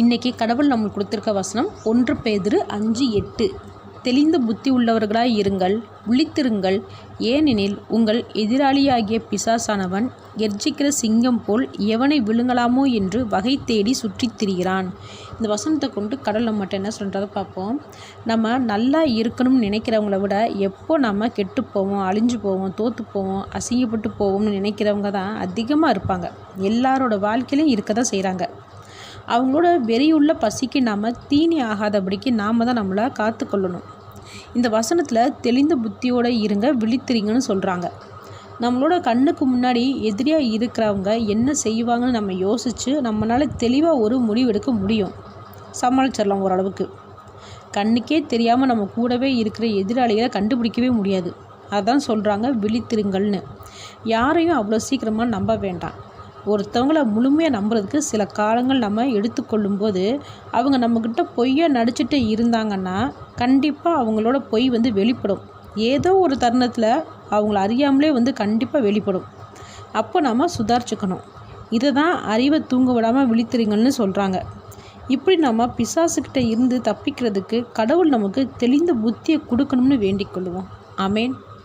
இன்றைக்கி கடவுள் நம்மளுக்கு கொடுத்துருக்க வசனம் 1 பேதுரு 5:8. தெளிந்த புத்தி உள்ளவர்களாய் இருங்கள், விழித்திருங்கள். ஏனெனில் உங்கள் எதிராளியாகிய பிசாசானவன் கெர்ச்சிக்கிற சிங்கம் போல் எவனை விழுங்கலாமோ என்று வகை தேடி சுற்றித் திரிகிறான். இந்த வசனத்தை கொண்டு கடவுள் நம்மகிட்ட என்ன சொல்கிறத பார்ப்போம். நம்ம நல்லா இருக்கணும்னு நினைக்கிறவங்கள விட எப்போ நம்ம கெட்டு போவோம், அழிஞ்சு போவோம், தோற்று போவோம், அசிங்கப்பட்டு போவோம்னு நினைக்கிறவங்க தான் அதிகமாக இருப்பாங்க. எல்லாரோட வாழ்க்கையிலையும் இருக்க தான் செய்கிறாங்க. அவங்களோட வெறியுள்ள பசிக்கு நாம் தீனி ஆகாதபடிக்கு நாம் தான் நம்மளை காத்துக்கொள்ளணும். இந்த வசனத்தில் தெளிந்த புத்தியோடு இருங்க, விழித்திரிங்கன்னு சொல்கிறாங்க. நம்மளோட கண்ணுக்கு முன்னாடி எதிரியாக இருக்கிறவங்க என்ன செய்வாங்கன்னு நம்ம யோசித்து நம்மளால் தெளிவாக ஒரு முடிவு எடுக்க முடியும், சமாளிச்சிடலாம் ஓரளவுக்கு. கண்ணுக்கே தெரியாமல் நம்ம கூடவே இருக்கிற எதிராளிகளை கண்டுபிடிக்கவே முடியாது. அதான் சொல்கிறாங்க விழித்திருங்கள்னு. யாரையும் அவ்வளோ சீக்கிரமாக நம்ப வேண்டாம். ஒருத்தவங்கள முழுமையாக நம்புறதுக்கு சில காலங்கள் நம்ம எடுத்துக்கொள்ளும்போது அவங்க நம்மக்கிட்ட பொய்யை நடிச்சுட்டு இருந்தாங்கன்னா கண்டிப்பாக அவங்களோட பொய் வெளிப்படும். ஏதோ ஒரு தருணத்தில் அவங்கள அறியாமலே கண்டிப்பாக வெளிப்படும். அப்போ நம்ம சுதாரிச்சுக்கணும். இதை தான் அறிவை தூங்க விடாமல் விழித்திருங்கள்னு சொல்கிறாங்க. இப்படி நம்ம பிசாசுக்கிட்ட இருந்து தப்பிக்கிறதுக்கு கடவுள் நமக்கு தெளிந்த புத்தியை கொடுக்கணும்னு வேண்டிக் கொள்ளுவோம். ஆமேன்.